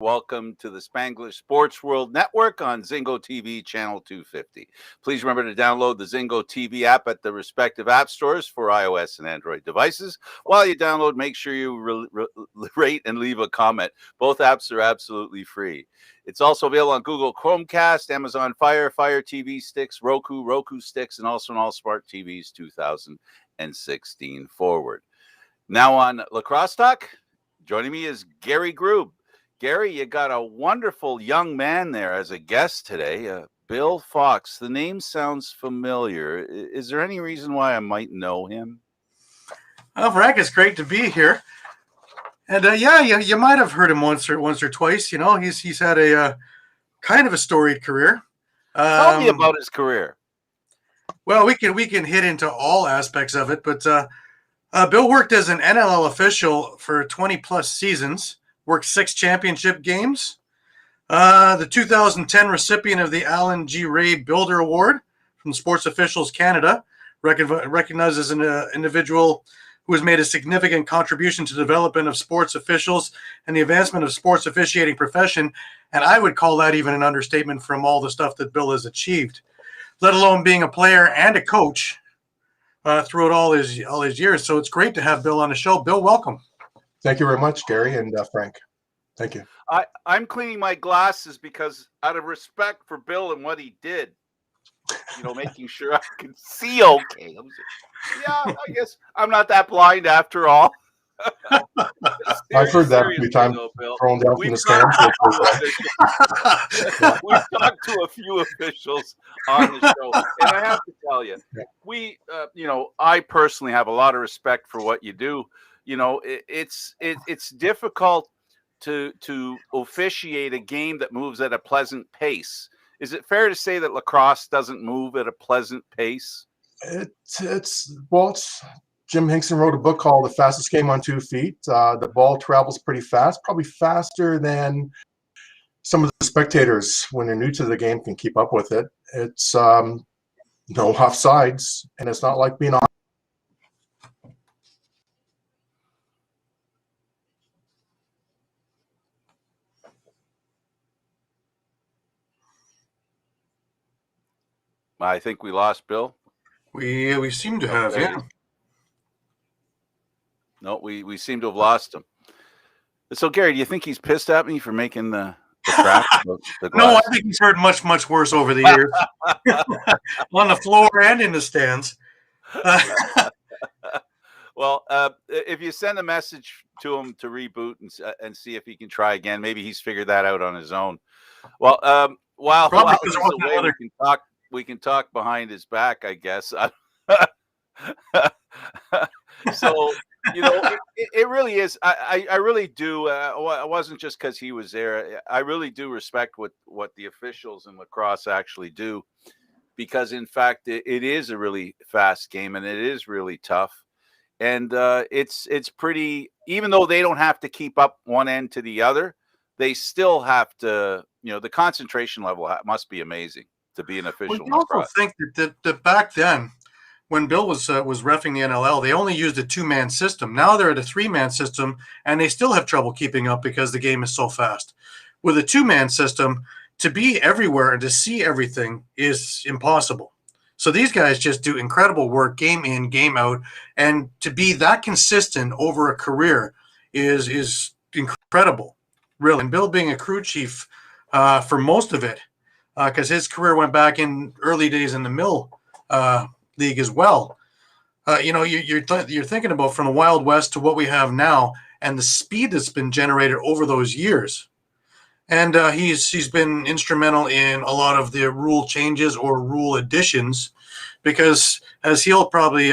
Welcome to the Spanglish Sports World Network on Zingo TV Channel 250. Please remember to download the Zingo TV app at the respective app stores for iOS and Android devices. While you download, make sure you rate and leave a comment. Both apps are absolutely free. It's also available on Google Chromecast, Amazon Fire TV sticks, Roku sticks, and also on all smart TVs 2016 forward. Now on Lacrosse Talk, joining me is Gary Groob. Gary, you got a wonderful young man there as a guest today, Bill Fox. The name sounds familiar. Is there any reason why I might know him? Well, Frank, it's great to be here. And you might have heard him once or twice. You know, he's had a kind of a storied career. Tell me about his career. Well, we can hit into all aspects of it, but Bill worked as an NLL official for 20 plus seasons. Worked 6 championship games. The 2010 recipient of the Alan G. Ray Builder Award from Sports Officials Canada, recognized as an individual who has made a significant contribution to the development of sports officials and the advancement of sports officiating profession. And I would call that even an understatement from all the stuff that Bill has achieved, let alone being a player and a coach throughout all his years. So it's great to have Bill on the show. Bill, welcome. Thank you very much, Gary and Frank. Thank you. I'm cleaning my glasses because out of respect for Bill and what he did, making sure I can see okay. I guess I'm not that blind after all. I've heard that a few times thrown down from the stands. We've talked to a few officials on the show, and I have to tell you, I personally have a lot of respect for what you do. It's difficult to officiate a game that moves at a pleasant pace. Is it fair to say that lacrosse doesn't move at a pleasant pace? Jim Hinkson wrote a book called The Fastest Game on 2 Feet. The ball travels pretty fast, probably faster than some of the spectators when they're new to the game can keep up with it. It's no offsides, and it's not like being on. I think we lost Bill. We seem to have, yeah. No, we seem to have lost him. So, Gary, do you think he's pissed at me for making the crack? No, I think he's heard much, much worse over the years. On the floor and in the stands. Well, if you send a message to him to reboot and see if he can try again, maybe he's figured that out on his own. Well, while he's away, we can talk behind his back, I guess. So, it really is. I really do. It wasn't just because he was there. I really do respect what the officials in lacrosse actually do, because, in fact, it is a really fast game and it is really tough. And it's pretty, even though they don't have to keep up one end to the other, they still have to, the concentration level must be amazing to be an official. Well, I also think that back then, when Bill was reffing the NLL, they only used a 2-man system. Now they're at a 3-man system, and they still have trouble keeping up because the game is so fast. With a 2-man system, to be everywhere and to see everything is impossible. So these guys just do incredible work, game in, game out, and to be that consistent over a career is incredible, really. And Bill being a crew chief for most of it, because his career went back in early days in the Mill League as well. You're thinking about from the Wild West to what we have now, and the speed that's been generated over those years. And he's been instrumental in a lot of the rule changes or rule additions, because as he'll probably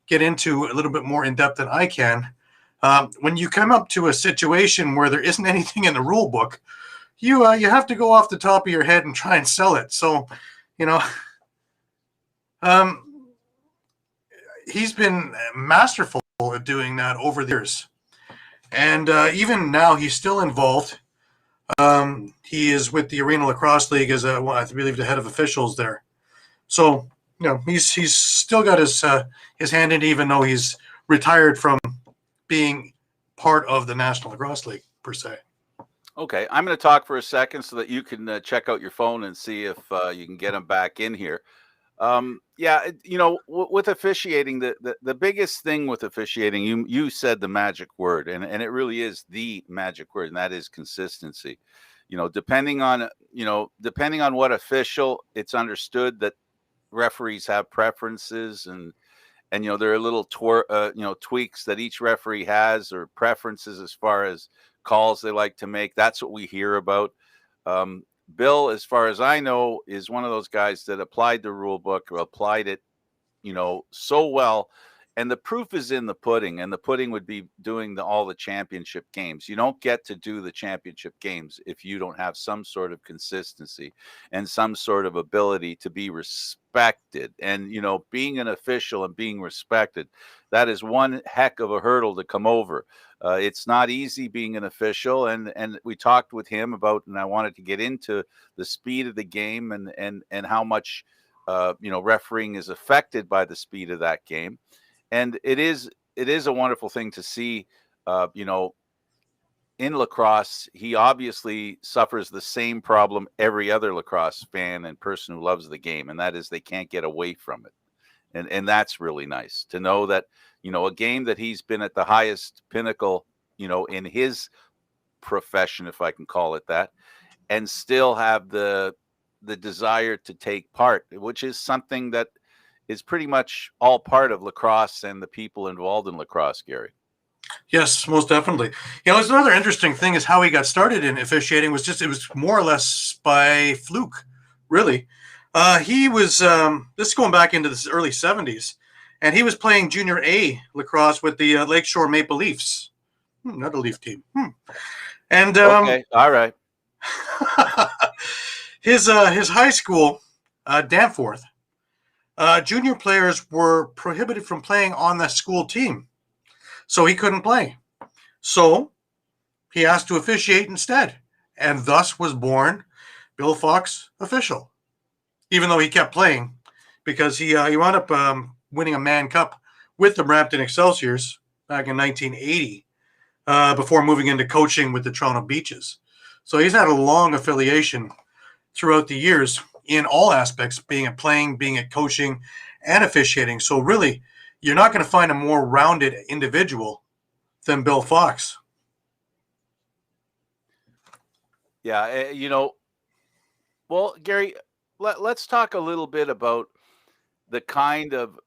get into a little bit more in depth than I can, when you come up to a situation where there isn't anything in the rule book, you have to go off the top of your head and try and sell it. So, he's been masterful at doing that over the years. And even now, he's still involved. He is with the Arena Lacrosse League as I believe the head of officials there. So, he's still got his hand in, even though he's retired from being part of the National Lacrosse League per se. Okay, I'm going to talk for a second so that you can check out your phone and see if you can get him back in here. Yeah, with officiating, the biggest thing with officiating, you said the magic word, and it really is the magic word, and that is consistency. Depending on what official, it's understood that referees have preferences, and there are little tweaks that each referee has, or preferences as far as calls they like to make. That's what we hear about. Bill, as far as I know, is one of those guys that applied the rule book, or applied it, so well. And the proof is in the pudding, and the pudding would be doing all the championship games. You don't get to do the championship games if you don't have some sort of consistency and some sort of ability to be respected. And, being an official and being respected, that is one heck of a hurdle to come over. It's not easy being an official, and we talked with him about, and I wanted to get into the speed of the game, and how much refereeing is affected by the speed of that game. And it is a wonderful thing to see. In lacrosse, he obviously suffers the same problem every other lacrosse fan and person who loves the game, and that is they can't get away from it. And that's really nice to know that, a game that he's been at the highest pinnacle, in his profession, if I can call it that, and still have the desire to take part, which is something that is pretty much all part of lacrosse and the people involved in lacrosse, Gary. Yes, most definitely. It's another interesting thing is how he got started in officiating. It was more or less by fluke, really. He was this is going back into the early 70s, and he was playing junior A lacrosse with the Lakeshore Maple Leafs. Not a Leaf team. And okay, all right. his high school, Danforth, junior players were prohibited from playing on the school team, so he couldn't play. So he asked to officiate instead, and thus was born Bill Fox official. Even though he kept playing, because he wound up winning a Man Cup with the Brampton Excelsiors back in 1980, before moving into coaching with the Toronto Beaches. So he's had a long affiliation throughout the years in all aspects, being at playing, being at coaching, and officiating. So really, you're not going to find a more rounded individual than Bill Fox. Yeah, well, Gary, let's talk a little bit about the kind of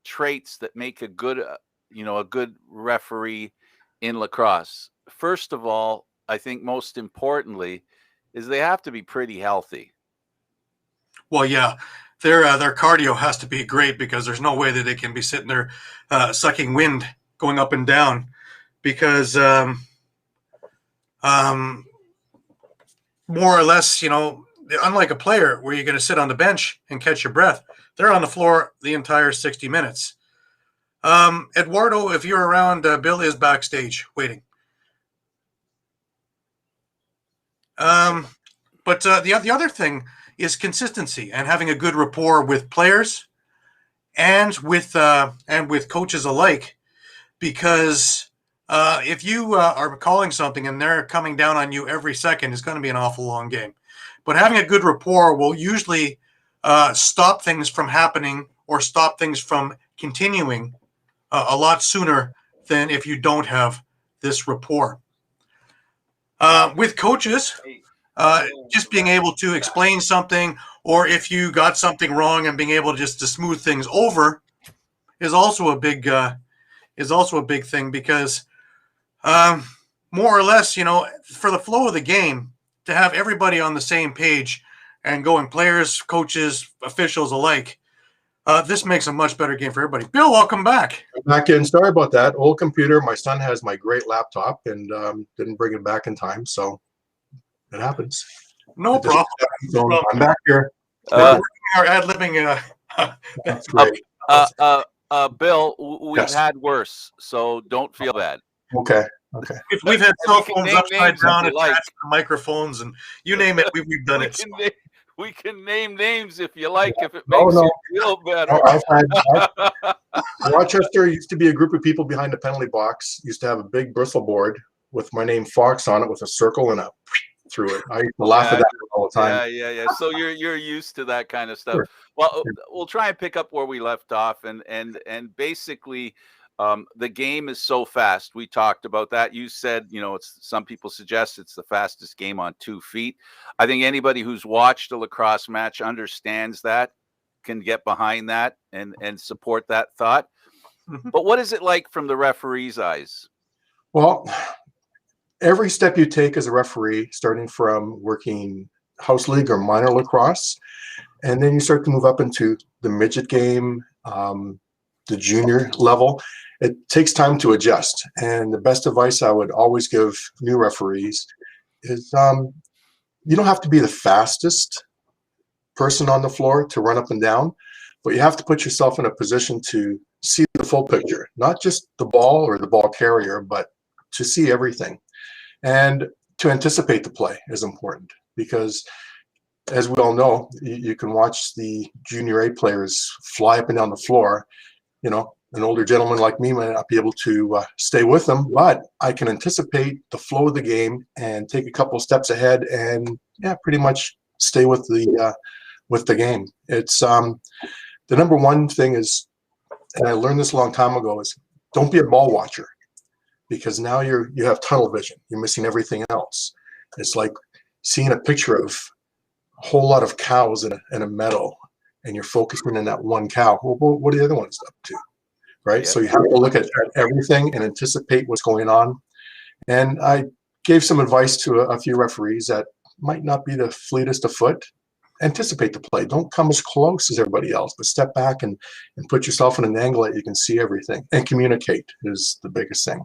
traits that make a good a good referee in lacrosse. First of all, I think most importantly is they have to be pretty healthy. Well, yeah, their cardio has to be great, because there's no way that they can be sitting there sucking wind going up and down, because more or less, unlike a player where you're going to sit on the bench and catch your breath, they're on the floor the entire 60 minutes. Eduardo, if you're around, Bill is backstage waiting. But the other thing is consistency and having a good rapport with players and with coaches alike, because if you are calling something and they're coming down on you every second, it's going to be an awful long game. But having a good rapport will usually stop things from happening, or stop things from continuing a lot sooner than if you don't have this rapport. With coaches, just being able to explain something, or if you got something wrong and being able to smooth things over, is also a big thing, because more or less, for the flow of the game, to have everybody on the same page and going, players, coaches, officials alike, this makes a much better game for everybody. Bill, welcome back. Back in. Sorry about that. Old computer. My son has my great laptop and didn't bring it back in time, so it happens. No problem. So I'm back here. Our ad-libbing. That's great. Bill, we've Yes. had worse, so don't feel bad. Okay. We've had cell phones name upside names down if you attached like. to microphones, and you name it, we've done it. We can name names if you like, if it No, makes no. you feel better. Rochester used to be a group of people behind the penalty box. Used to have a big bristle board with my name Fox on it with a circle and a through it. I used to laugh at that all the time. Yeah. So you're used to that kind of stuff. Sure. Well, we'll try and pick up where we left off, and basically, the game is so fast. We talked about that. You said, it's some people suggest it's the fastest game on 2 feet. I think anybody who's watched a lacrosse match understands that, can get behind that, and support that thought. Mhm. But what is it like from the referee's eyes? Well, every step you take as a referee, starting from working house league or minor lacrosse, and then you start to move up into the midget game, the junior level, it takes time to adjust. And the best advice I would always give new referees is you don't have to be the fastest person on the floor to run up and down, but you have to put yourself in a position to see the full picture, not just the ball or the ball carrier, but to see everything. And to anticipate the play is important, because as we all know, you can watch the junior A players fly up and down the floor. An older gentleman like me might not be able to stay with them, but I can anticipate the flow of the game and take a couple of steps ahead and pretty much stay with the game. It's the number one thing is, and I learned this a long time ago, is don't be a ball watcher, because now you have tunnel vision. You're missing everything else. It's like seeing a picture of a whole lot of cows in a meadow, and you're focusing on that one cow. Well, what are the other ones up to, right? Yeah. So you have to look at everything and anticipate what's going on. And I gave some advice to a few referees that might not be the fleetest of foot. Anticipate the play. Don't come as close as everybody else, but step back and put yourself in an angle that you can see everything. And communicate is the biggest thing.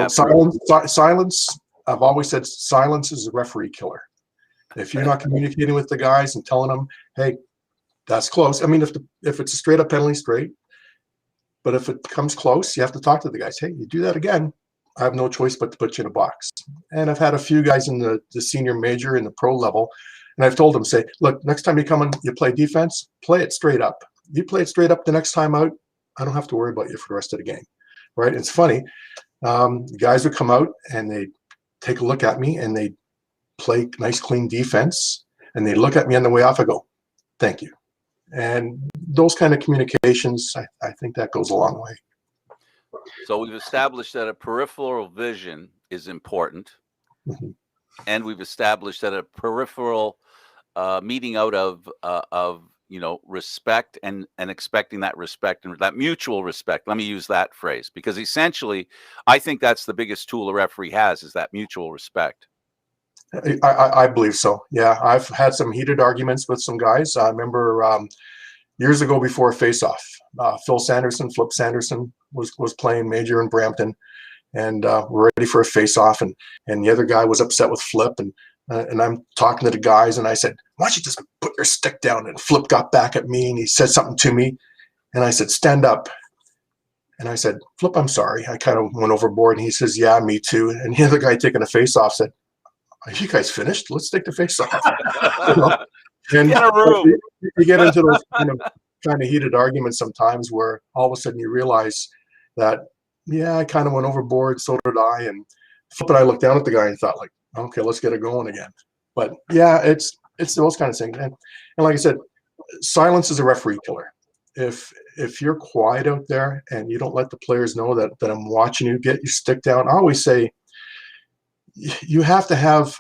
Silence. I've always said silence is a referee killer. If you're not communicating with the guys and telling them, hey, that's close. I mean, if it's a straight up penalty, straight. But if it comes close, you have to talk to the guys. Hey, you do that again, I have no choice but to put you in a box. And I've had a few guys in the senior major and the pro level, and I've told them, say, look, next time you come and you play defense, play it straight up. You play it straight up the next time out, I don't have to worry about you for the rest of the game, right? It's funny. Guys would come out and they take a look at me and they play nice, clean defense, and they look at me on the way off. I go, thank you. And those kind of communications, I think that goes a long way. So we've established that a peripheral vision is important, Mm-hmm. and we've established that a peripheral meeting out of respect and expecting that respect and that mutual respect. Let me use that phrase, because essentially, I think that's the biggest tool a referee has, is that mutual respect. I believe so. Yeah, I've had some heated arguments with some guys. I remember years ago before a face-off, Flip Sanderson was playing major in Brampton, and we're ready for a face-off, and the other guy was upset with Flip, and I'm talking to the guys, and I said, why don't you just put your stick down? And Flip got back at me, and he said something to me, and I said, stand up. And I said, Flip, I'm sorry. I kind of went overboard, and he says, yeah, me too. And the other guy taking a face-off said, are you guys finished? Let's take the face off. And Get a room. you get into those kind of heated arguments sometimes, where all of a sudden you realize that, I kind of went overboard. So did I. And Flip and I looked down at the guy and thought, like, okay, let's get it going again. But it's those kind of things. And like I said, silence is a referee killer. If you're quiet out there and you don't let the players know that I'm watching you, get your stick down. I always say, you have to have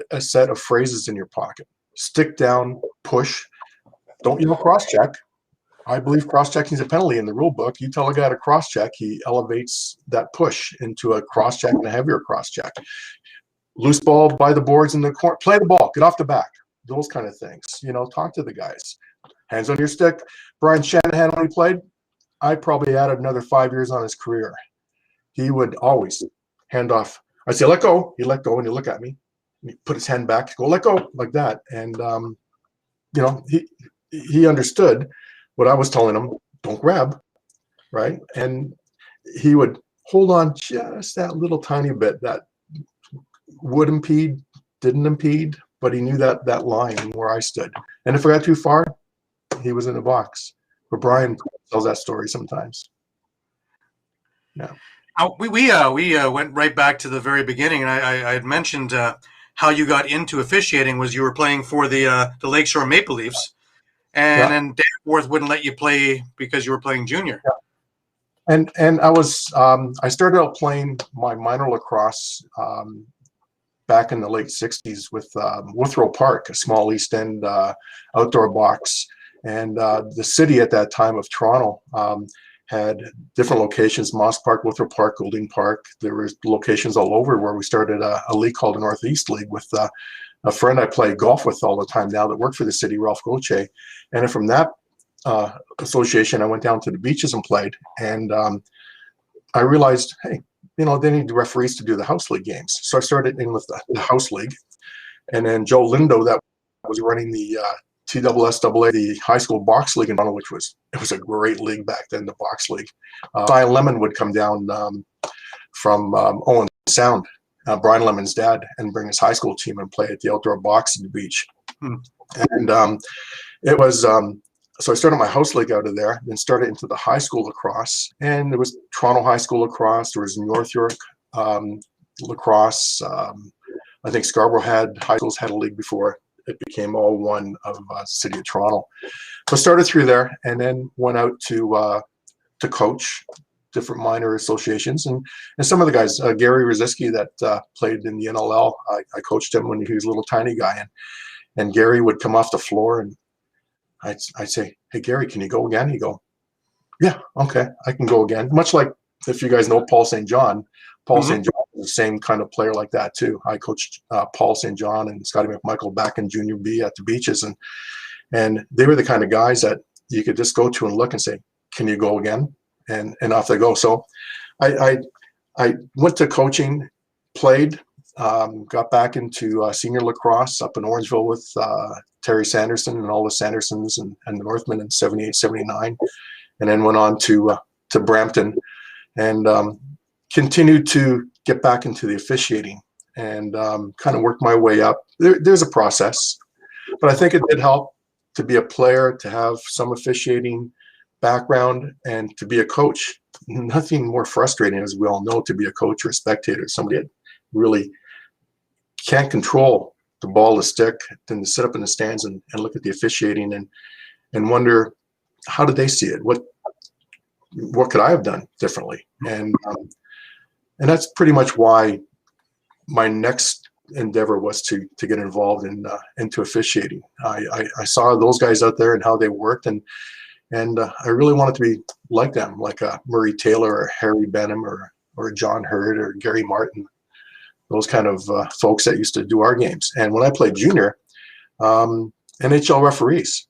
a set of phrases in your pocket. Stick down, push. Don't cross-check. I believe cross-checking is a penalty in the rule book. You tell a guy to cross-check, he elevates that push into a cross-check and a heavier cross-check. Loose ball by the boards in the corner. Play the ball. Get off the back. Those kind of things. Talk to the guys. Hands on your stick. Brian Shanahan, when he played, I probably added another 5 years on his career. He would always hand off. I'd say, let go. He'd let go, and he'd look at me. And he'd put his hand back, go, let go, like that. And, he understood what I was telling him, don't grab, right? And he would hold on just that little tiny bit that would impede, didn't impede, but he knew that line where I stood. And if I got too far, he was in the box. But Brian tells that story sometimes. Yeah. We went right back to the very beginning, and I had mentioned how you got into officiating was you were playing for the Lakeshore Maple Leafs, and Yeah. then Danforth wouldn't let you play because you were playing junior. And I started out playing my minor lacrosse back in the late 60s with Withrow Park, a small East End outdoor box. And the city at that time of Toronto had different locations: Moss Park, Withrow Park, Goulding Park. There were locations all over where we started a league called the Northeast League with a friend I play golf with all the time now that worked for the city, Ralph Gauthier. And then from that association, I went down to the beaches and played. And I realized, hey, they need referees to do the house league games. So I started in with the house league. And then Joe Lindo, that was running the TSSAA, the high school box league in Toronto, which was a great league back then, the box league. Brian Lemon would come down from Owen Sound, Brian Lemon's dad, and bring his high school team and play at the outdoor box at the beach. And it was so I started my house league out of there, then started into the high school lacrosse. And there was Toronto High School lacrosse, there was North York lacrosse. I think Scarborough high schools had a league before it became all one of City of Toronto. So I started through there, and then went out to coach different minor associations, and some of the guys, Gary Rosiski that played in the NLL, I coached him when he was a little tiny guy, and Gary would come off the floor, and I'd say, "Hey Gary, can you go again?" He'd go, "Yeah, okay, I can go again." Much like, if you guys know Paul St. John, St. John was the same kind of player like that too. I coached Paul St. John and Scotty McMichael back in Junior B at the beaches, and they were the kind of guys that you could just go to and look and say, "Can you go again?" And off they go. So I went to coaching, played, got back into senior lacrosse up in Orangeville with Terry Sanderson and all the Sandersons and the Northmen in 78, 79, and then went on to Brampton, and continued to get back into the officiating, and kind of worked my way up. There's a process, but I think it did help to be a player, to have some officiating background, and to be a coach. Nothing more frustrating, as we all know, to be a coach or a spectator, somebody that really can't control the ball, the stick, than to sit up in the stands and look at the officiating and wonder, how did they see it? What could I have done differently? And that's pretty much why my next endeavor was to get involved into officiating. I saw those guys out there and how they worked, and I really wanted to be like them, like Murray Taylor or Harry Benham or John Hurd or Gary Martin, those kind of folks that used to do our games. And when I played junior, NHL referees,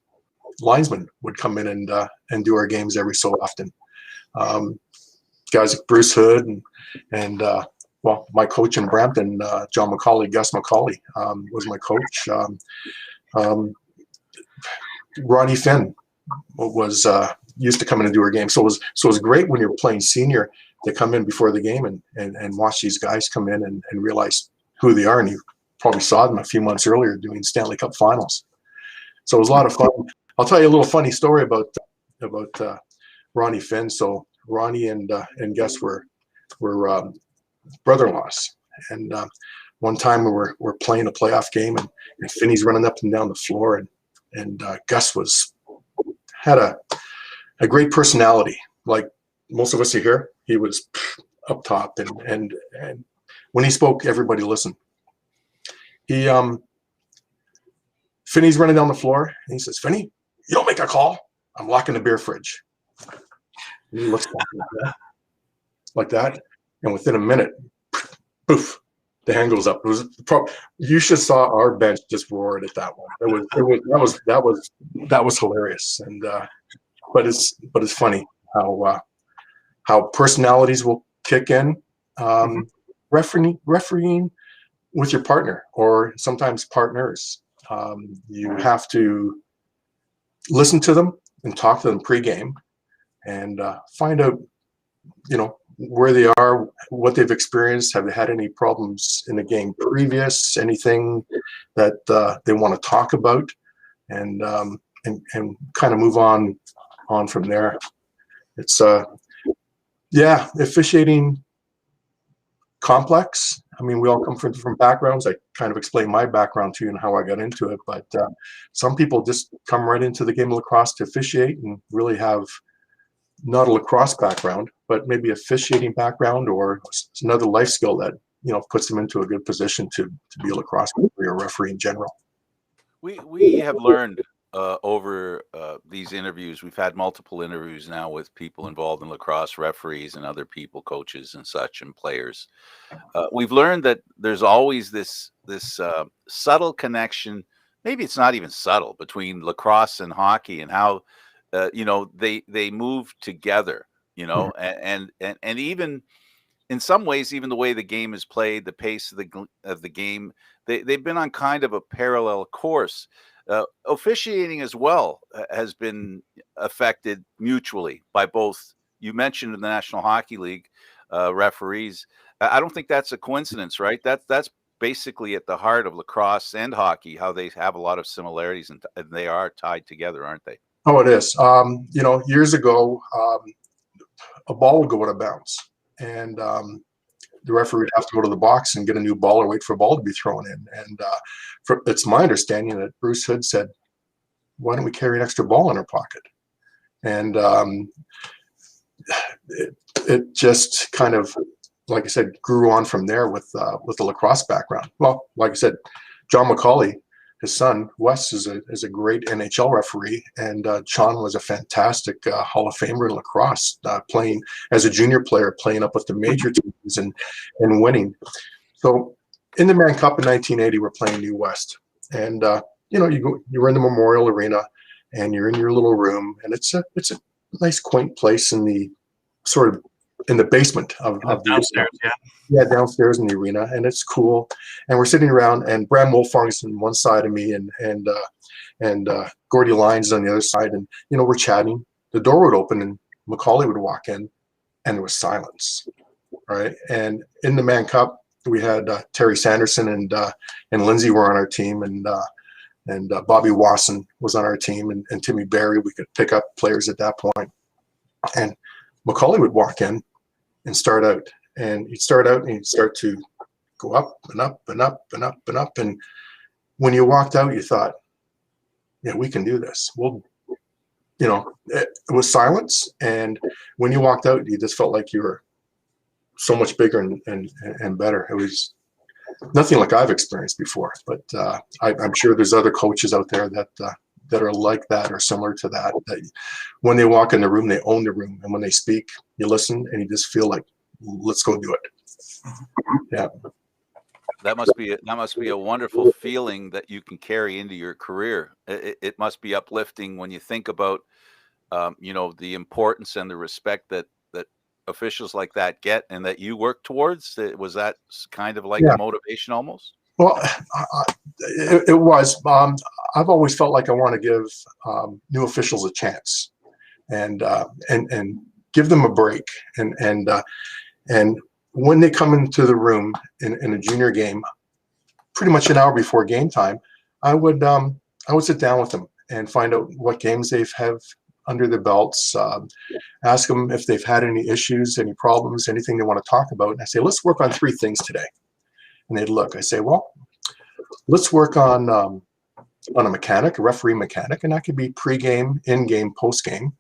linesmen would come in and do our games every so often. Guys like Bruce Hood and well, my coach in Brampton, John McCauley, Gus McCauley, was my coach. Ronnie Finn was used to come in and do our game. So it was great when you're playing senior to come in before the game and watch these guys come in and realize who they are. And you probably saw them a few months earlier doing Stanley Cup finals. So it was a lot of fun. I'll tell you a little funny story about Ronnie Finn. So Ronnie and Gus were brother-in-laws. And one time we were playing a playoff game, and Finney's running up and down the floor, and Gus had a great personality. Like most of us are here, he was up top, and when he spoke, everybody listened. Finney's running down the floor, and he says, "Finney, you don't make a call. I'm locking the beer fridge." And he looks like that, and within a minute, poof, the hand goes up. It was you should saw our bench just roared at that one. That was hilarious, and but it's funny how personalities will kick in. Refereeing with your partner, or sometimes partners. You have to listen to them and talk to them pregame, and find out, where they are, what they've experienced. Have they had any problems in the game previous? Anything that they want to talk about, and kind of move on from there. It's officiating complex. I mean, we all come from different backgrounds. I kind of explained my background to you and how I got into it, but some people just come right into the game of lacrosse to officiate and really have not a lacrosse background, but maybe a officiating background or another life skill that, puts them into a good position to be a lacrosse referee or referee in general. We have learned over these interviews. We've had multiple interviews now with people involved in lacrosse, referees and other people, coaches and such, and players. We've learned that there's always this subtle connection. Maybe it's not even subtle between lacrosse and hockey, and how they move together. And even in some ways, even the way the game is played, the pace of the game, they've been on kind of a parallel course. Officiating as well has been affected mutually by both. You mentioned in the National Hockey League referees. I don't think that's a coincidence, right? That's basically at the heart of lacrosse and hockey, how they have a lot of similarities and they are tied together, aren't they? Oh, it is. Years ago, a ball would go out of bounds, and the referee would have to go to the box and get a new ball or wait for a ball to be thrown in. And it's my understanding that Bruce Hood said, "Why don't we carry an extra ball in our pocket?" And it just kind of, like I said, grew on from there with the lacrosse background. Well, like I said, John McCauley, his son Wes, is a great NHL referee, and John was a fantastic Hall of Famer in lacrosse, playing as a junior player, playing up with the major teams and winning. So in the Mann Cup in 1980, we're playing New West, and you're in the Memorial Arena, and you're in your little room, and it's a nice quaint place in the sort of in the basement of downstairs, downstairs in the arena, and it's cool. And we're sitting around, and Bram Wolfong's on one side of me, and Gordy Lyons on the other side, and we're chatting. The door would open, and McCauley would walk in, and there was silence, right? And in the Mann Cup, we had Terry Sanderson and Lindsay were on our team, and Bobby Wasson was on our team, and Timmy Barry. We could pick up players at that point, and McCauley would walk in and start out, and he'd start to go up and up and up and up and up. And when you walked out, you thought, yeah, we can do this. Well, it was silence. And when you walked out, you just felt like you were so much bigger and better. It was nothing like I've experienced before, but I'm sure there's other coaches out there that are like that or similar to that when they walk in the room, they own the room. And when they speak, you listen and you just feel like, let's go do it. Yeah. That must be a wonderful feeling that you can carry into your career. It must be uplifting when you think about, the importance and the respect that officials like that get and that you work towards. Was that kind of like a motivation almost? Well, it was. I've always felt like I want to give new officials a chance, and give them a break. And when they come into the room in a junior game, pretty much an hour before game time, I would sit down with them and find out what games they've have under their belts. Ask them if they've had any issues, any problems, anything they want to talk about. And I say, let's work on 3 things today. And they'd look. I say, well, let's work on a mechanic, a referee mechanic, and that could be pre-game, in-game, post-game.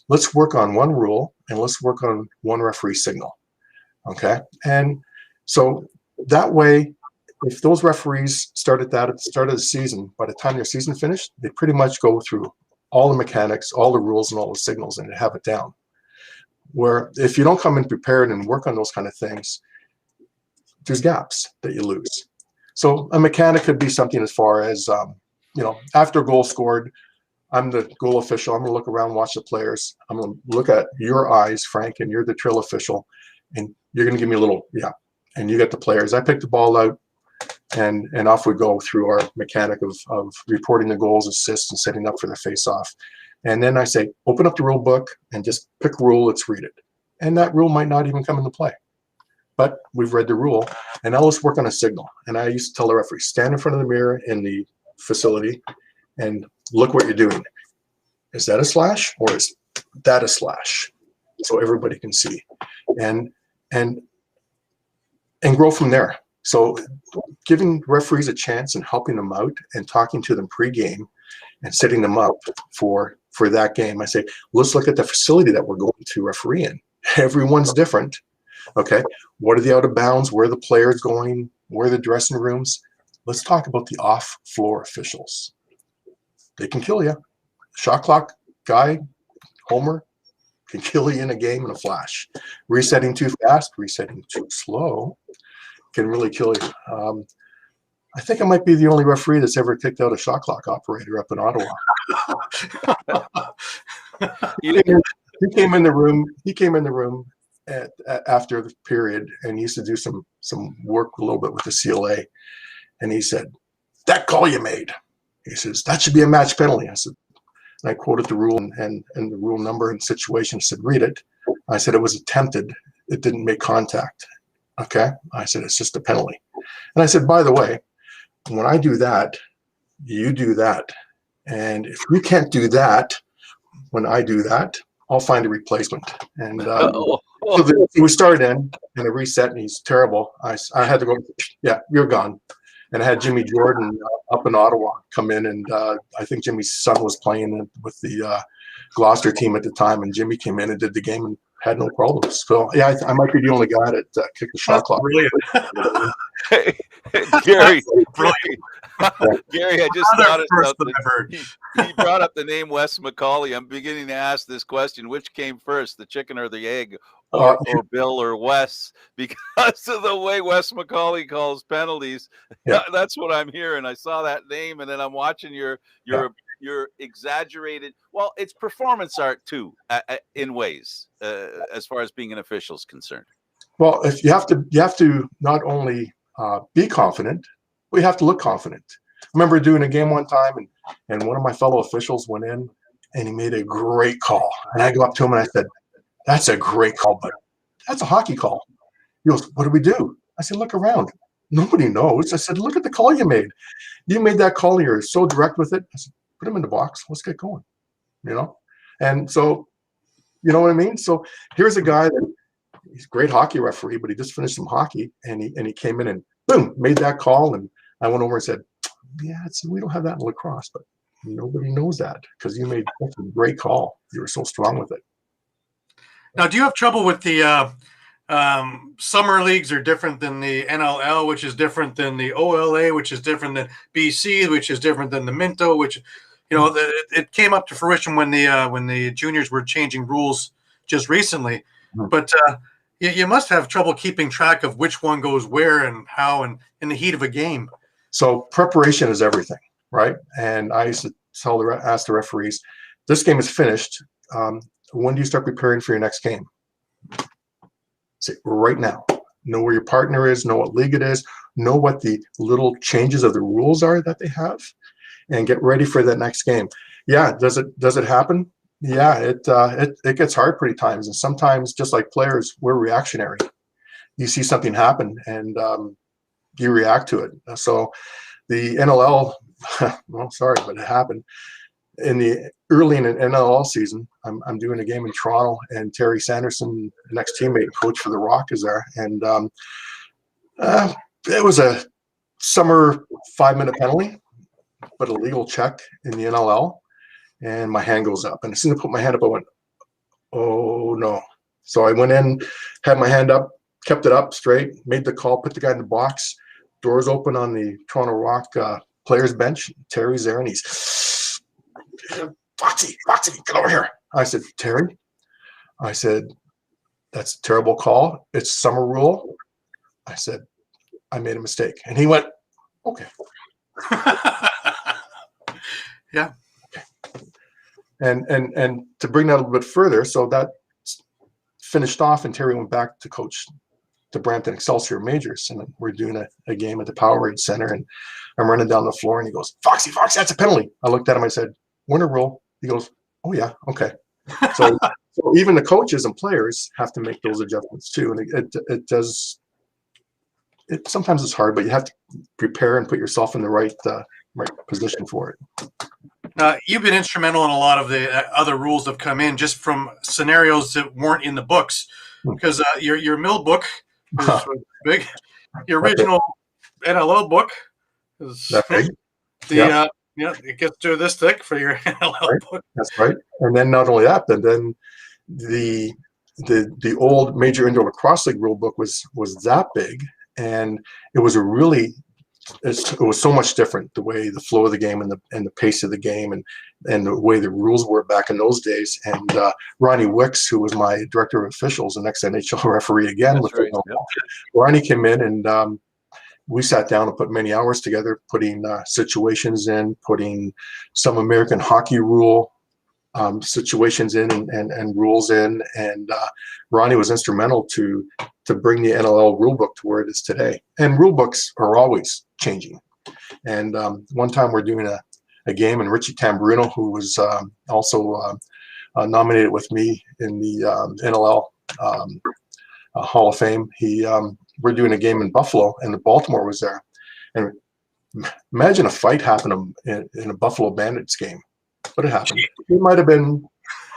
Let's work on one rule, and let's work on one referee signal. Okay? And so that way, if those referees started that at the start of the season, by the time their season finished, they pretty much go through all the mechanics, all the rules, and all the signals, and have it down. Where if you don't come in prepared and work on those kind of things, there's gaps that you lose. So a mechanic could be something as far as, after a goal scored, I'm the goal official. I'm going to look around, watch the players. I'm going to look at your eyes, Frank, and you're the drill official, and you're going to give me a little, and you get the players. I pick the ball out, and off we go through our mechanic of reporting the goals, assists, and setting up for the face-off. And then I say, open up the rule book and just pick a rule, let's read it. And that rule might not even come into play. But we've read the rule, and now let's work on a signal. And I used to tell the referee, stand in front of the mirror in the facility and look what you're doing. Is that a slash or is that a slash? So everybody can see. And and grow from there. So giving referees a chance and helping them out and talking to them pregame and setting them up for that game. I say, let's look at the facility that we're going to referee in. Everyone's different. Okay. What are the out of bounds? Where are the players going? Where are the dressing rooms? Let's talk about the off-floor officials. They can kill you. Shot clock guy, homer, can kill you in a game in a flash. Resetting too fast, resetting too slow can really kill you. I think I might be the only referee that's ever kicked out a shot clock operator up in Ottawa. He came in the room. He came in the room after the period, and he used to do some work a little bit with the CLA. And he said, "That call you made," he says, "that should be a match penalty." I said, and I quoted the rule and the rule number and situation. I said, "Read it." I said, "It was attempted. It didn't make contact." Okay. I said, "It's just a penalty." And I said, "By the way, when I do that, you do that. And if you can't do that, when I do that, I'll find a replacement." And so we started in and a reset, and he's terrible. I had to go, "Yeah, you're gone." And I had Jimmy Jordan up in Ottawa come in, and I think Jimmy's son was playing with the Gloucester team at the time, and Jimmy came in and did the game and had no problems. So yeah, I might be the only guy that kicked the shot clock. Brilliant. Hey, Gary, Brilliant. Gary, I just Another thought first that I've heard. he brought up the name Wes McCauley. I'm beginning to ask this question: which came first, the chicken or the egg, or Bill or Wes? Because of the way Wes McCauley calls penalties, Yeah. that's what I'm hearing. I saw that name, and then I'm watching your exaggerated. Well, it's performance art too, in ways, as far as being an official is concerned. Well, if you have to not only be confident, but you have to look confident. I remember doing a game one time, and one of my fellow officials went in, and he made a great call. And I go up to him and I said, "That's a great call, but that's a hockey call." He goes, "What do we do?" I said, "Look around. Nobody knows." I said, "Look at the call you made. You made that call. You're so direct with it." I said, "Put him in the box. Let's get going." You know? And so, you know what I mean? So here's a guy that he's a great hockey referee, but he just finished some hockey, and he came in and boom, made that call. And I went over and said, "Yeah, we don't have that in lacrosse, but nobody knows that because you made such a great call. You were so strong with it." Now, do you have trouble with the summer leagues are different than the NLL, which is different than the OLA, which is different than BC, which is different than the Minto, which, you know, it came up to fruition when the juniors were changing rules just recently. Mm-hmm. But you must have trouble keeping track of which one goes where and how and in the heat of a game. So preparation is everything, right? And I used to ask the referees, "This game is finished. When do you start preparing for your next game?" Say, "Right now. Know where your partner is, know what league it is, know what the little changes of the rules are that they have, and get ready for that next game." Yeah, does it happen? Yeah, it gets hard pretty times, and sometimes, just like players, we're reactionary. You see something happen, and you react to it. So the NLL, well, sorry, but it happened. Early in an NLL season, I'm doing a game in Toronto, and Terry Sanderson, the next teammate and coach for the Rock, is there. And it was a summer 5-minute penalty, but a legal check in the NLL. And my hand goes up. And as soon as I put my hand up, I went, "Oh, no." So I went in, had my hand up, kept it up straight, made the call, put the guy in the box. Doors open on the Toronto Rock players bench. Terry's there, and he's, Foxy, get over here." I said, "Terry," I said, "that's a terrible call. It's summer rule." I said, "I made a mistake." And he went, "Okay." Yeah. Okay. And to bring that a little bit further, so that finished off, and Terry went back to coach the Brampton Excelsior Majors, and we're doing a game at the Powerade Center, and I'm running down the floor, and he goes, Foxy, that's a penalty." I looked at him, I said, "Winner rule." He goes, "Oh yeah, okay." So even the coaches and players have to make those adjustments too, and it does. It sometimes it's hard, but you have to prepare and put yourself in the right position for it. You've been instrumental in a lot of the other rules that have come in just from scenarios that weren't in the books, because your mill book is big. original NLL book is That big. it gets to this thick for your NLL book. That's right. And then not only that, but then the old Major Indoor Lacrosse League rule book was that big, and it was it was so much different, the way the flow of the game and the pace of the game and the way the rules were back in those days. And Ronnie Wicks, who was my director of officials, the next NHL referee again, Ronnie came in, and we sat down and put many hours together, putting situations in, putting some American hockey rule situations in and rules in, and Ronnie was instrumental to bring the NLL rulebook to where it is today. And rulebooks are always changing. And one time we're doing a game, and Richie Tamburino, who was also nominated with me in the NLL Hall of Fame, we're doing a game in Buffalo, and the Baltimore was there. And imagine a fight happened in a Buffalo Bandits game. What had happened? It might have been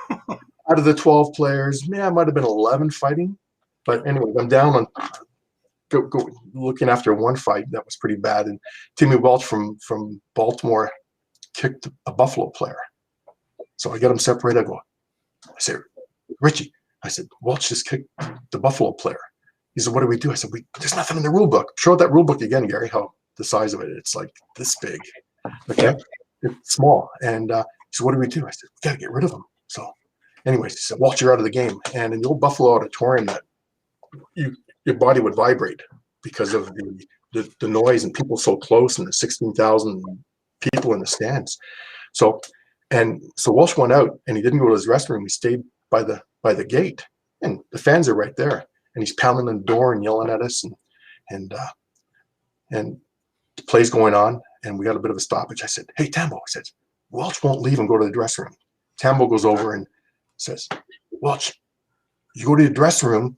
out of the 12 players, it might have been 11 fighting. But anyway, I'm down on looking after one fight that was pretty bad, and Timmy Welch from Baltimore kicked a Buffalo player. So I get him separated. I say, Richie, I said, Welch just kicked the Buffalo player. He said, what do we do? I said, there's nothing in the rule book. Show that rule book again, Gary, how the size of it. It's like this big. Okay. It's small. And he said, what do we do? I said, we got to get rid of him. So anyways, he said, Walt, you're out of the game. And in the old Buffalo auditorium, that your body would vibrate because of the noise and people so close, and the 16,000 people in the stands. So Walsh went out, and he didn't go to his restroom. He stayed by the gate, and the fans are right there. And he's pounding on the door and yelling at us, and the play's going on, and we got a bit of a stoppage. I said, hey, Tambo, I said, Welch won't leave and go to the dressing room. Tambo goes over and says, Welch, you go to the dressing room,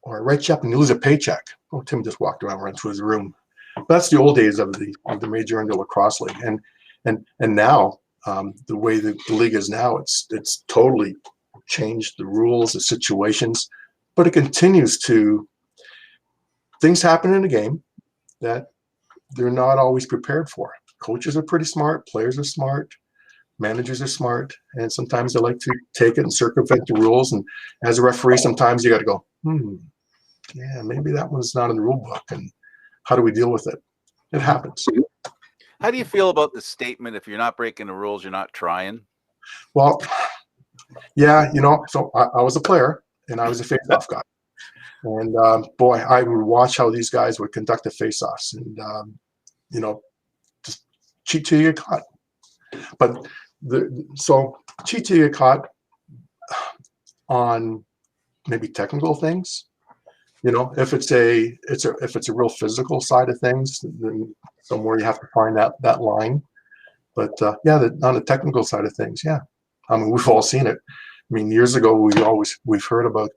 or I write you up and you lose a paycheck. Oh, Tim just walked around, ran to his room. But that's the old days of the Major Indoor Lacrosse League. And now, the way the league is now, it's totally changed the rules, the situations, but it continues to, things happen in the game that they're not always prepared for. Coaches are pretty smart, players are smart, managers are smart, and sometimes they like to take it and circumvent the rules. And as a referee, sometimes you got to go, yeah, maybe that one's not in the rule book, and how do we deal with it? It happens. How do you feel about the statement, if you're not breaking the rules, you're not trying? Well, yeah, so I was a player, and I was a face-off guy. And boy, I would watch how these guys would conduct the face-offs, and just cheat till you get caught. But so cheat till you get caught on maybe technical things. If it's a real physical side of things, then somewhere you have to find that line. But on the technical side of things, yeah, I mean, we've all seen it. I mean, years ago, we've heard about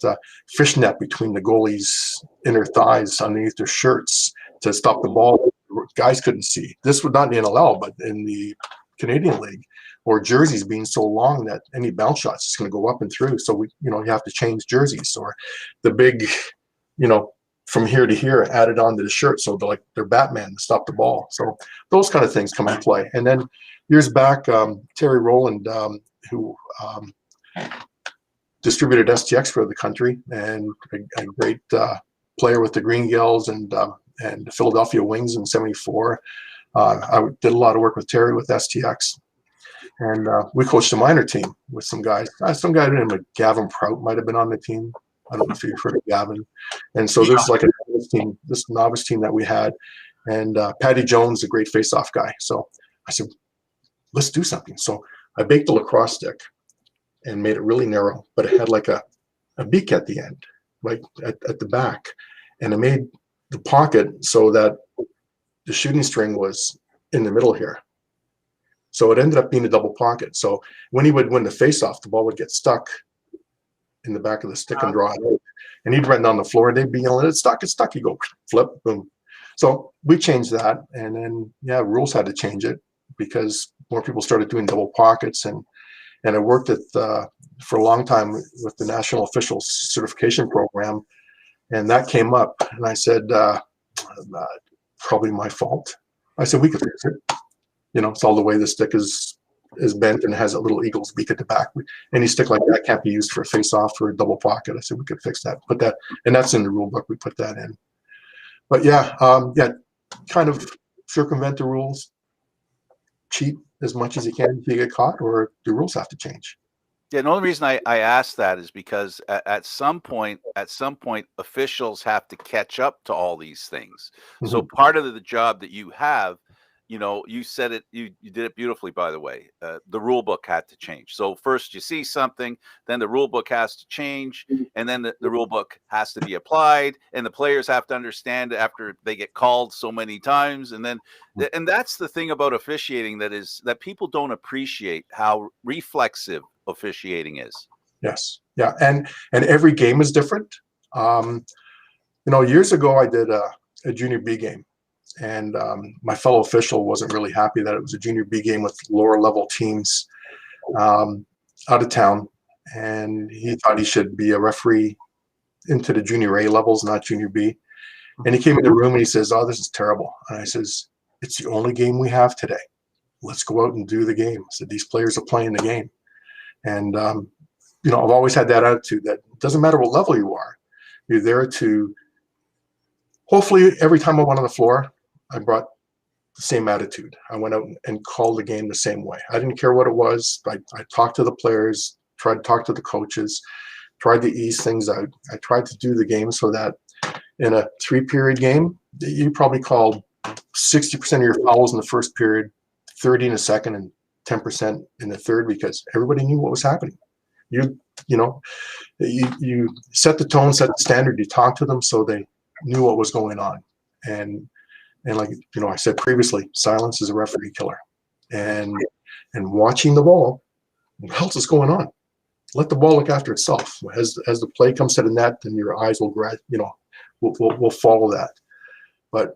fishnet between the goalies' inner thighs underneath their shirts to stop the ball. Guys couldn't see. This was not in the NLL, but in the Canadian League, or jerseys being so long that any bounce shots is going to go up and through. So you have to change jerseys, or the big, from here to here added onto the shirt, so they're Batman to stop the ball. So those kind of things come into play. And then years back, Terry Rowland, who distributed STX for the country, and a great player with the Green Gills and the Philadelphia Wings in '74. I did a lot of work with Terry with STX, and we coached a minor team with some guys. Some guy named Gavin Prout might have been on the team. I don't know if you've heard of Gavin. And so there's like this novice team that we had, and Patty Jones, a great face-off guy. So I said, let's do something. So I baked a lacrosse stick and made it really narrow, but it had like a beak at the end, right at the back. And I made the pocket so that the shooting string was in the middle here. So it ended up being a double pocket. So when he would win the face-off, the ball would get stuck in the back of the stick and draw it out. And he'd run down the floor, and they'd be yelling, it's stuck, it's stuck. You go, flip, boom. So we changed that. And then, rules had to change it because more people started doing double pockets. And I worked for a long time with the National Official Certification Program. And that came up. And I said, Probably my fault. I said, we could fix it. It's all the way the stick is bent and has a little eagle's beak at the back. Any stick like that can't be used for a face-off or a double pocket. I said, we could fix that. Put that, and that's in the rule book. We put that in. But yeah, kind of circumvent the rules, cheat as much as you can if you get caught, or the rules have to change. Yeah, the only reason I asked that is because at some point, officials have to catch up to all these things. So part of the job that you have, you said it, you did it beautifully, by the way. The rule book had to change. So first you see something, then the rule book has to change, and then the rule book has to be applied, and the players have to understand after they get called so many times. And then, and that's the thing about officiating that people don't appreciate how reflexive officiating is. Yes. Yeah. And every game is different. Years ago I did a junior B game, and my fellow official wasn't really happy that it was a junior B game with lower level teams out of town, and he thought he should be a referee into the junior A levels, not junior B. And he came in the room and he says, "Oh, this is terrible." And I says, "It's the only game we have today. Let's go out and do the game." I said, "These players are playing the game." And I've always had that attitude that it doesn't matter what level you are, you're there to, hopefully every time I went on the floor, I brought the same attitude. I went out and called the game the same way. I didn't care what it was. I talked to the players, tried to talk to the coaches, tried to ease things out. I tried to do the game so that in a 3-period game, you probably called 60% of your fouls in the first period, 30 in the second, and 10% in the third, because everybody knew what was happening. You set the tone, set the standard. You talked to them so they knew what was going on. And like I said previously, silence is a referee killer. And watching the ball, what else is going on? Let the ball look after itself. As the play comes to the net, then your eyes will will follow that. But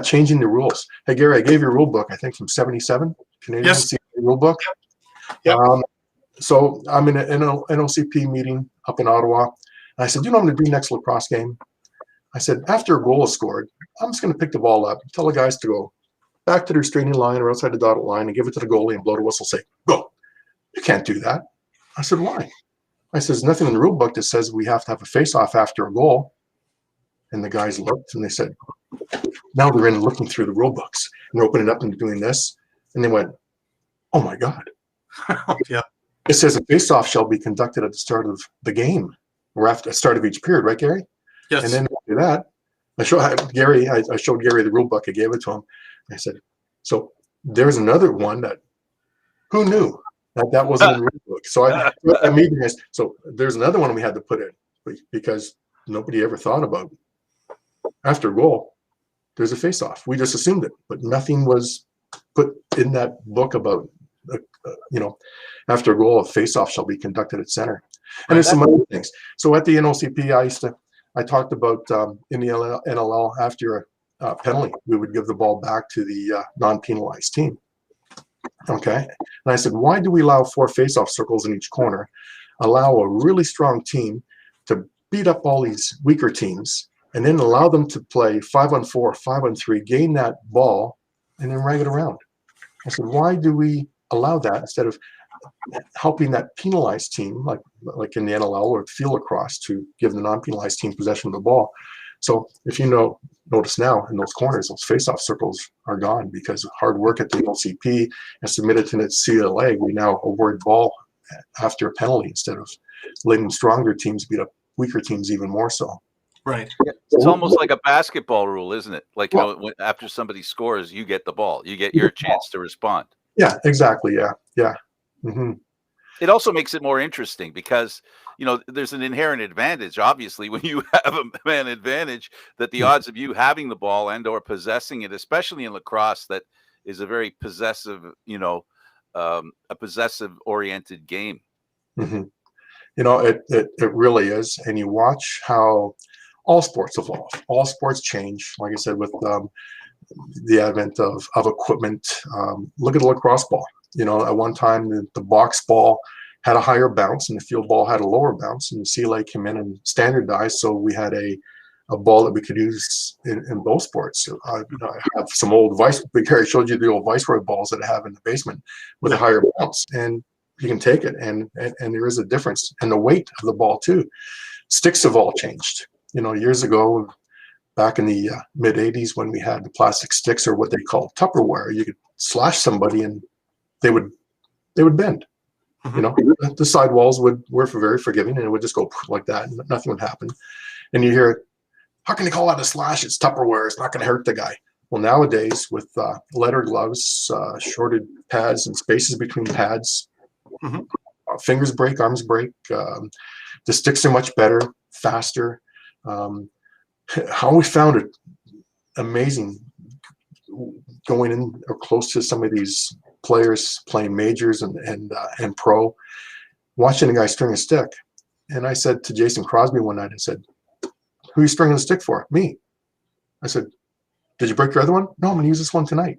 changing the rules. Hey Gary, I gave you a rule book, I think from '77. Canadian Yes. rule book. Yep. So I'm in an NLCP meeting up in Ottawa. And I said, what I'm going to do next lacrosse game? I said, after a goal is scored, I'm just going to pick the ball up, tell the guys to go back to their straining line or outside the dotted line and give it to the goalie and blow the whistle, say, go. You can't do that. I said, why? I said, there's nothing in the rule book that says we have to have a face-off after a goal. And the guys looked and they said, now they're in looking through the rule books and they're opening up and doing this. And they went, oh my God. Yeah. It says a face-off shall be conducted at the start of the game or after the start of each period, right, Gary? Yes. And then after that, I showed Gary the rule book. I gave it to him. I said, so there's another one that who knew that wasn't in the rule book. So I meeting this. So there's another one we had to put in because nobody ever thought about it. After a goal, there's a face-off. We just assumed it, but nothing was put in that book about after a goal, a face-off shall be conducted at center. And there's some other things. So at the NLCP, I talked about in the NLL after a penalty, we would give the ball back to the non-penalized team. Okay. And I said, why do we allow 4 face-off circles in each corner, allow a really strong team to beat up all these weaker teams, and then allow them to play 5-on-4, 5-on-3, gain that ball, and then rag it around? I said, why do we allow that instead of helping that penalized team, like in the NLL or field lacrosse, to give the non-penalized team possession of the ball? So if notice now in those corners, those face-off circles are gone because of hard work at the NLCP and submitted to the CLA. We now award ball after a penalty instead of letting stronger teams beat up weaker teams even more so. Right. It's almost like a basketball rule, isn't it? Like, after somebody scores, you get the ball. You get your chance to respond. Yeah, exactly. Yeah. Mm-hmm. It also makes it more interesting because, there's an inherent advantage, obviously, when you have a man advantage, that the odds of you having the ball and or possessing it, especially in lacrosse, that is a very possessive, a possessive oriented game. Mm-hmm. It really is. And you watch how all sports evolve, all sports change. Like I said, with the advent of equipment, look at the lacrosse ball. At one time, the box ball had a higher bounce and the field ball had a lower bounce, and the CLA came in and standardized. So we had a a ball that we could use in both sports. I have some old Gary showed you the old Viceroy balls that I have in the basement with a higher bounce, and you can take it, and there is a difference. And the weight of the ball too. Sticks have all changed. Years ago, back in the mid 80s, when we had the plastic sticks, or what they call Tupperware, you could slash somebody and they would bend. Mm-hmm. The sidewalls were very forgiving, and it would just go like that, and nothing would happen. And you hear, how can they call that a slash? It's Tupperware. It's not going to hurt the guy. Well, nowadays with leather gloves, shorted pads, and spaces between pads, mm-hmm. Fingers break, arms break. The sticks are much better, faster. How we found it amazing going in or close to some of these players playing majors and pro, watching a guy string a stick. And I said to Jason Crosby one night, I said, who are you stringing the stick for? Me. I said, did you break your other one? No, I'm going to use this one tonight.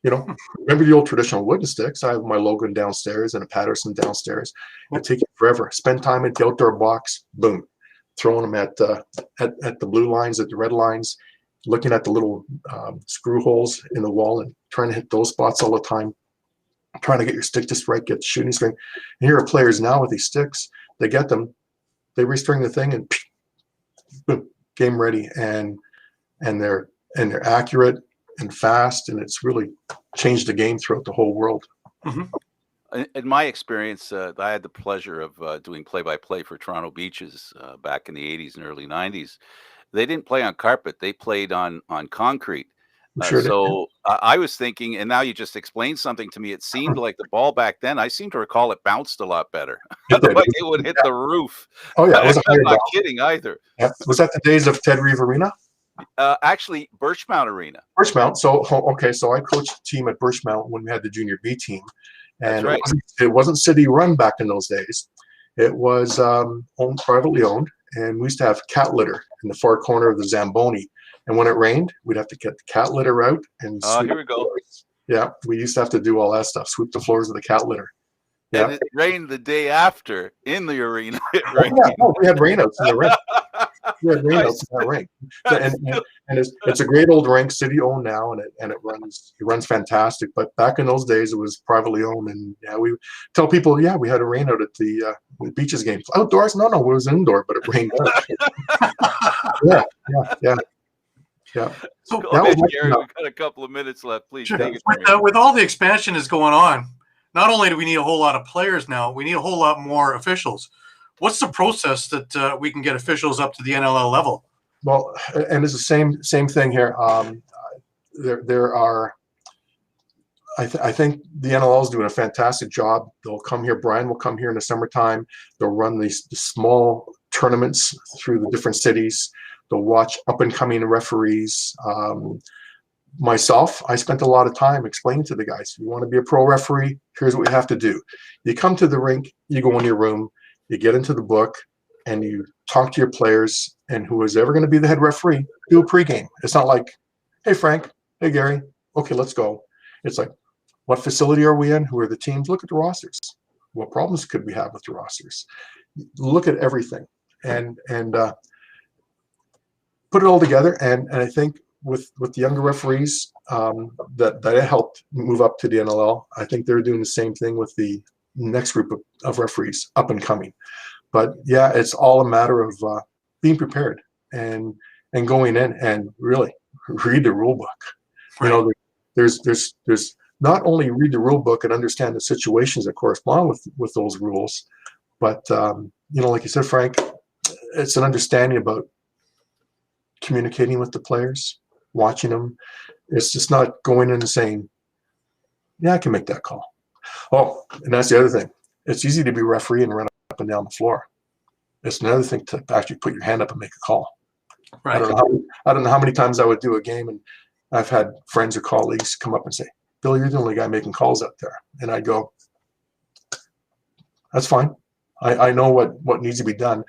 Remember the old traditional wooden sticks? I have my Logan downstairs and a Patterson downstairs. It takes you forever. Spend time at the outdoor box, boom, throwing them at the blue lines, at the red lines, looking at the little screw holes in the wall and trying to hit those spots all the time, trying to get your stick just right, get the shooting string. And here are players now with these sticks. They get them, they restring the thing, and boom, game ready, and they're accurate and fast, and it's really changed the game throughout the whole world. Mm-hmm. In my experience, I had the pleasure of doing play-by-play for Toronto Beaches back in the 80s and early 90s. They didn't play on carpet. They played on concrete. So I was thinking, and now you just explained something to me. It seemed like the ball back then, I seem to recall it bounced a lot better. Like it would hit the roof. Oh, yeah. It was I'm not kidding either. Yeah. Was that the days of Ted Reeve Arena? Actually, Birchmount Arena. Birchmount. So I coached a team at Birchmount when we had the junior B team. And right. it wasn't city run back in those days. It was privately owned. And we used to have cat litter in the far corner of the Zamboni. And when it rained, we'd have to get the cat litter out and sweep. Here we go. Floors. Yeah, we used to have to do all that stuff, sweep the floors with the cat litter. Yeah. And it rained the day after in the arena. We had rainouts in the rink. We had rainouts in that rink. And it's a great old rink, city owned now, and it runs fantastic. But back in those days, it was privately owned, and we tell people, we had a rainout at the Beaches game. Outdoors? No, it was indoor, but it rained out. Yeah. So Gary, we've got a couple of minutes left. Please take it. With all the expansion that's going on, not only do we need a whole lot of players now, we need a whole lot more officials. What's the process that we can get officials up to the NLL level? Well, and it's the same thing here. There are. I think the NLL is doing a fantastic job. They'll come here. Brian will come here in the summertime. They'll run these small tournaments through the different cities. They'll watch up-and-coming referees. Myself, I spent a lot of time explaining to the guys, you want to be a pro referee, here's what you have to do. You come to the rink, you go in your room, you get into the book, and you talk to your players, and who is ever going to be the head referee, do a pregame. It's not like, hey, Frank, hey, Gary, okay, let's go. It's like, what facility are we in? Who are the teams? Look at the rosters. What problems could we have with the rosters? Look at everything. And put it all together, and I think with the younger referees that I helped move up to the NLL, I think they're doing the same thing with the next group of referees up and coming. But it's all a matter of being prepared and going in and really read the rule book. Right. There's not only read the rule book and understand the situations that correspond with those rules, but like you said, Frank, it's an understanding about communicating with the players, watching them. It's just not going in and saying, I can make that call. Oh, and that's the other thing. It's easy to be referee and run up and down the floor. It's another thing to actually put your hand up and make a call. Right. I don't know how many times I would do a game, and I've had friends or colleagues come up and say, Bill, you're the only guy making calls out there. And I go, that's fine. I know what needs to be done.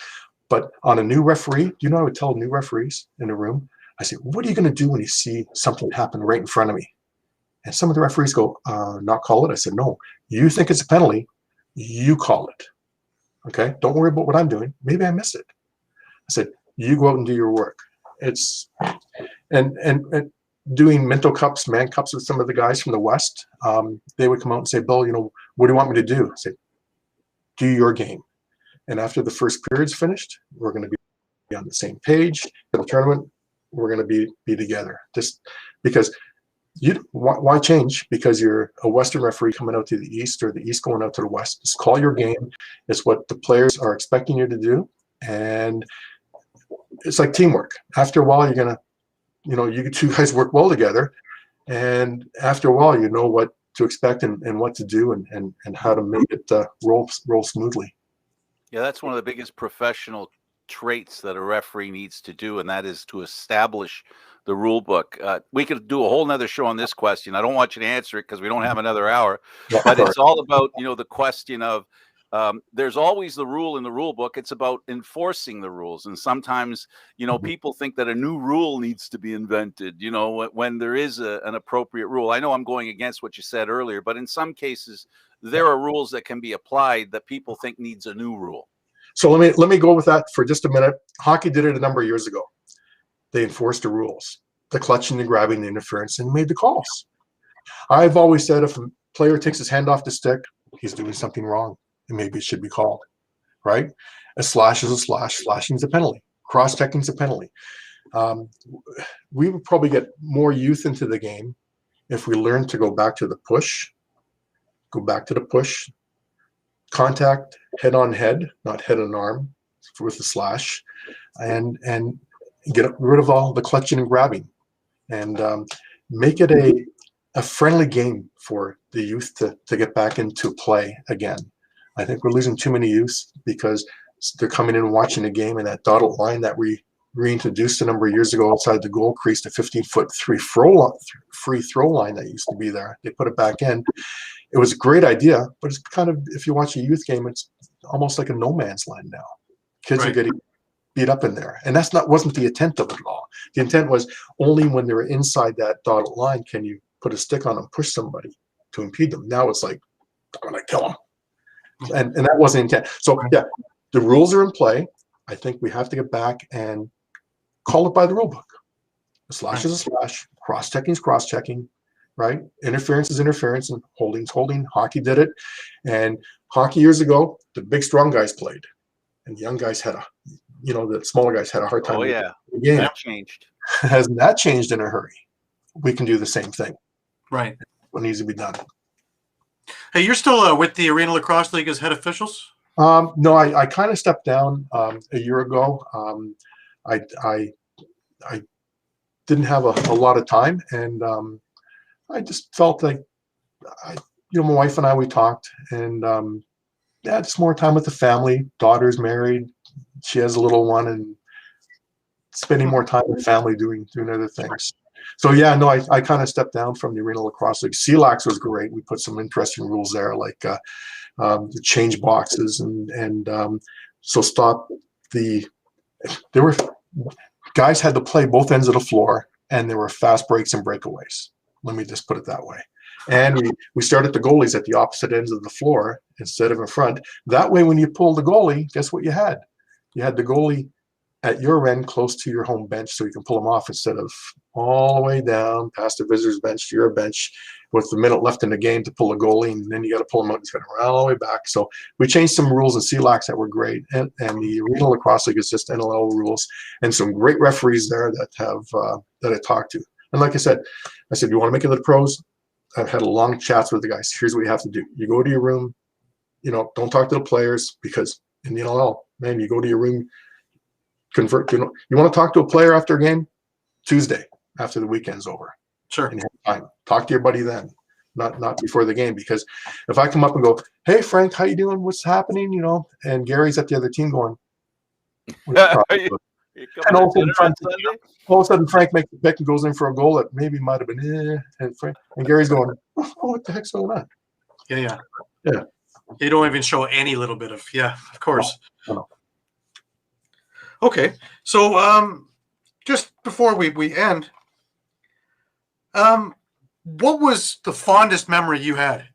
But on a new referee, I would tell new referees in the room, I say, what are you going to do when you see something happen right in front of me? And some of the referees go, not call it. I said, no, you think it's a penalty, you call it. Okay, don't worry about what I'm doing. Maybe I miss it. I said, You go out and do your work. It's and doing mental cups, man cups with some of the guys from the West. They would come out and say, Bill, what do you want me to do? I say, do your game. And after the first period's finished, we're going to be on the same page. For the tournament, we're going to be together. Just because why change? Because you're a Western referee coming out to the East or the East going out to the West. Just call your game. It's what the players are expecting you to do. And it's like teamwork. After a while, you're going to, you two guys work well together. And after a while, you know what to expect and what to do and how to make it roll smoothly. Yeah, that's one of the biggest professional traits that a referee needs to do, and that is to establish the rule book. We could do a whole nother show on this question. I don't want you to answer it because we don't have another hour, but it's all about, the question of there's always the rule in the rule book. It's about enforcing the rules. And sometimes, people think that a new rule needs to be invented, when there is an appropriate rule. I know I'm going against what you said earlier, but in some cases, there are rules that can be applied that people think needs a new rule. So let me go with that for just a minute. Hockey did it a number of years ago. They enforced the rules, the clutching, the grabbing, the interference, and made the calls. I've always said if a player takes his hand off the stick, he's doing something wrong, and maybe it should be called, right? A slash is a slash. Slashing is a penalty. Cross-checking is a penalty. We would probably get more youth into the game if we learned to go back to the push, contact, head on head, not head on arm with the slash, and get rid of all the clutching and grabbing, and make it a friendly game for the youth to get back into play again. I think we're losing too many youth because they're coming in and watching the game, and that dotted line that we reintroduced a number of years ago outside the goal crease, the 15-foot free throw line that used to be there. They put it back in. It was a great idea, but it's kind of, if you watch a youth game, it's almost like a no man's land now. Kids are getting beat up in there, and wasn't the intent of it at all. The intent was only when they were inside that dotted line can you put a stick on them, push somebody to impede them. Now it's like, I'm going to kill them, and that wasn't the intent. So yeah, the rules are in play. I think we have to get back and call it by the rule book. A slash is a slash. Cross-checking is cross-checking. Right? Interference is interference, and holding's holding. Hockey did it. And hockey years ago, the big strong guys played. And the young guys had the smaller guys had a hard time. Oh, yeah. The game. That changed. Hasn't that changed in a hurry? We can do the same thing. Right. What needs to be done. Hey, you're still with the Arena Lacrosse League as head officials? No, I kind of stepped down a year ago. I didn't have a lot of time, and I just felt like, my wife and I, we talked, and just more time with the family. Daughter's married. She has a little one, and spending more time with family doing other things. So yeah, no, I kind of stepped down from the Arena Lacrosse League. CLAX was great. We put some interesting rules there, like the change boxes, and so stop there were guys had to play both ends of the floor, and there were fast breaks and breakaways. Let me just put it that way. And we started the goalies at the opposite ends of the floor instead of in front. That way, when you pull the goalie, guess what you had? You had the goalie at your end close to your home bench, so you can pull them off instead of all the way down past the visitor's bench to your bench with the minute left in the game to pull a goalie, and then you got to pull them out and spin around all the way back. So we changed some rules in CLAX that were great, and the Arena Lacrosse League is just NLL rules, and some great referees there that I talked to. And like I said, you want to make it to the pros? I've had a long chats with the guys. Here's what you have to do. You go to your room, don't talk to the players, because in the NLL, man, you go to your room, convert. You want to talk to a player after a game? Tuesday, after the weekend's over. Sure. And you have time. Talk to your buddy then, not before the game. Because if I come up and go, "Hey Frank, how you doing? What's happening?" And Gary's at the other team going, and all of a sudden Frank makes the pick and goes in for a goal that maybe might have been and Gary's going, "Oh, what the heck's going on?" Yeah. You don't even show any little bit of of course. No. Okay, so just before we end, what was the fondest memory you had?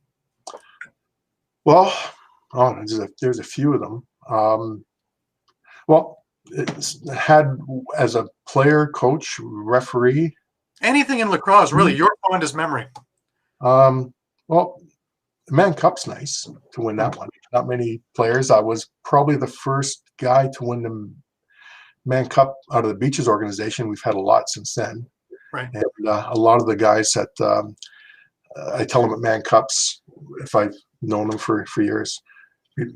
Well, there's a few of them. Well, had as a player, coach, referee. Anything in lacrosse, really, your fondest memory? Well, Man Cup's nice to win that one. Not many players. I was probably the first guy to win the Man Cup out of the Beaches organization. We've had a lot since then. Right. And a lot of the guys that I tell them at Man Cups, if I've known them for years,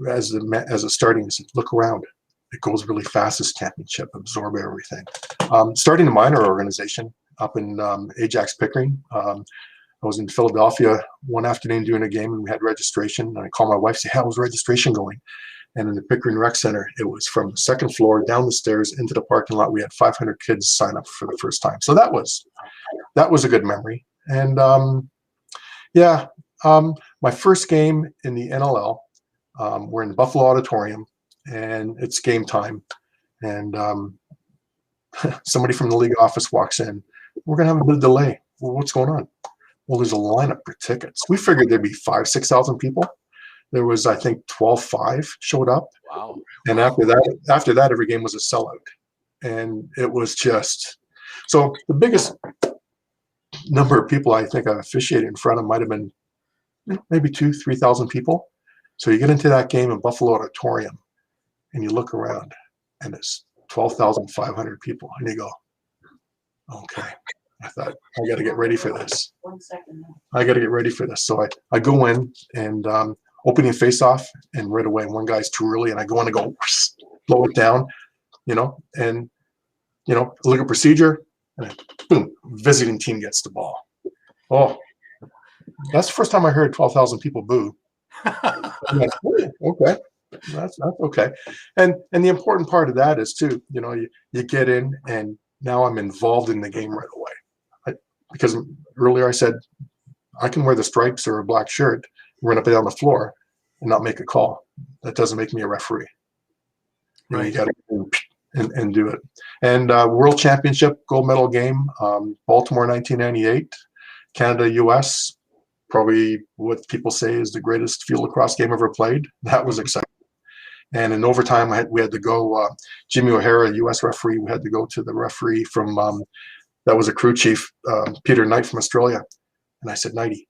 as a starting, look around. It goes really fast, this championship, absorb everything. Starting a minor organization up in Ajax Pickering. I was in Philadelphia one afternoon doing a game, and we had registration. And I called my wife, say, how's registration going? And in the Pickering Rec Center, it was from the second floor down the stairs into the parking lot. We had 500 kids sign up for the first time. So that was a good memory. And my first game in the NLL, we're in the Buffalo Auditorium, and it's game time. And somebody from the league office walks in. We're going to have a bit of delay. Well, what's going on? Well, there's a lineup for tickets. We figured there'd be 5,000-6,000 people. There was, I think, 12,500 showed up. Wow. And after that, every game was a sellout. And it was just, so the biggest number of people I think I officiated in front of might have been maybe 2,000-3,000 people. So you get into that game in Buffalo Auditorium and you look around and it's 12,500 people. And you go, okay. I thought, I got to get ready for this. 1 second. I got to get ready for this. So I go in and opening face off, and right away one guy's too early, and I go in and go blow it down, and look at procedure, and then, boom, visiting team gets the ball. Oh, that's the first time I heard 12,000 people boo. Like, okay, that's okay. And the important part of that is too, you get in, and now I'm involved in the game right away. Because earlier I said I can wear the stripes or a black shirt, run up and down the floor, and not make a call. That doesn't make me a referee. Right. You got to and do it. And World Championship gold medal game, Baltimore 1998, Canada US, probably what people say is the greatest field lacrosse game ever played. That was exciting. And in overtime, we had to go. Jimmy O'Hara, U.S. referee, we had to go to the referee from. That was a crew chief, Peter Knight from Australia. And I said, Knighty,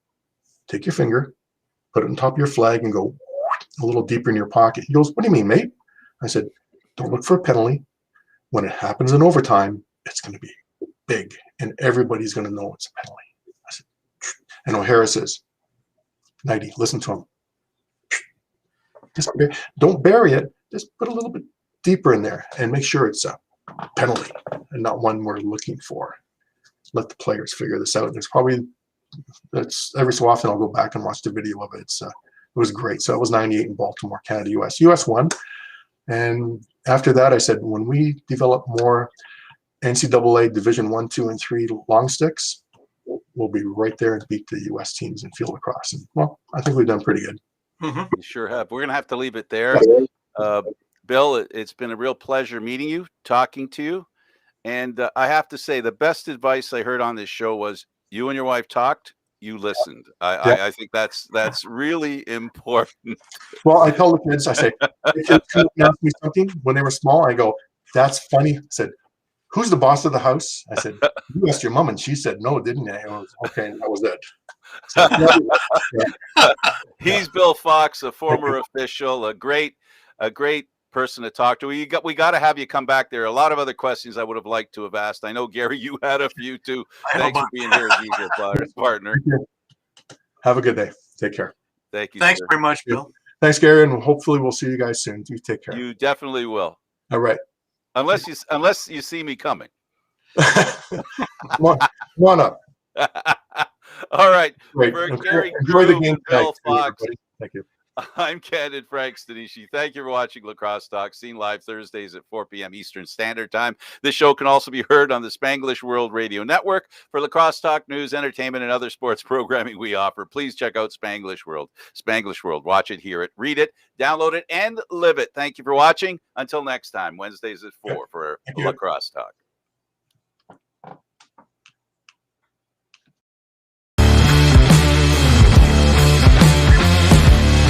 take your finger, put it on top of your flag and go a little deeper in your pocket. He goes, what do you mean, mate? I said, don't look for a penalty. When it happens in overtime, it's going to be big and everybody's going to know it's a penalty. I said, and O'Hara says, Knighty, listen to him. Just don't bury it. Just put a little bit deeper in there and make sure it's a penalty and not one we're looking for. Let the players figure this out. That's every so often I'll go back and watch the video of it. It was great. So it was 98 in Baltimore, Canada, US. US won. And after that, I said, when we develop more NCAA Division 1, 2, and 3 long sticks, we'll be right there and beat the US teams in field lacrosse. And, well, I think we've done pretty good. Mm-hmm. We sure have. We're going to have to leave it there. Bill, it's been a real pleasure meeting you, talking to you. And I have to say, the best advice I heard on this show was you and your wife talked, you listened. I think that's really important. Well, I tell the kids, I say, if your kids ask me something when they were small, I go, that's funny. I said, who's the boss of the house? I said, you asked your mom, and she said no, didn't you? Okay, that was it. So, He's Bill Fox, a former official, a great person to talk to. We got to have you come back. There are a lot of other questions I would have liked to have asked. I know, Gary, you had a few too. Thanks for being here as usual, partner. Have a good day. Take care. Thank you. Thanks sir. very much, Bill. Thanks, Gary, and hopefully we'll see you guys soon. You take care. You definitely will. All right. Unless you see me coming. Come on up. All right. Great. For Okay. Gary Enjoy the Groob, game Bill tonight, Fox. everybody. Thank you. I'm Candid Frank Stanisci. Thank you for watching Lacrosse Talk, seen live Thursdays at 4 p.m. Eastern Standard Time. This show can also be heard on the Spanglish World Radio Network. For Lacrosse Talk news, entertainment, and other sports programming we offer, please check out Spanglish World. Spanglish World. Watch it, hear it, read it, download it, and live it. Thank you for watching. Until next time, Wednesdays at 4 for Lacrosse Talk.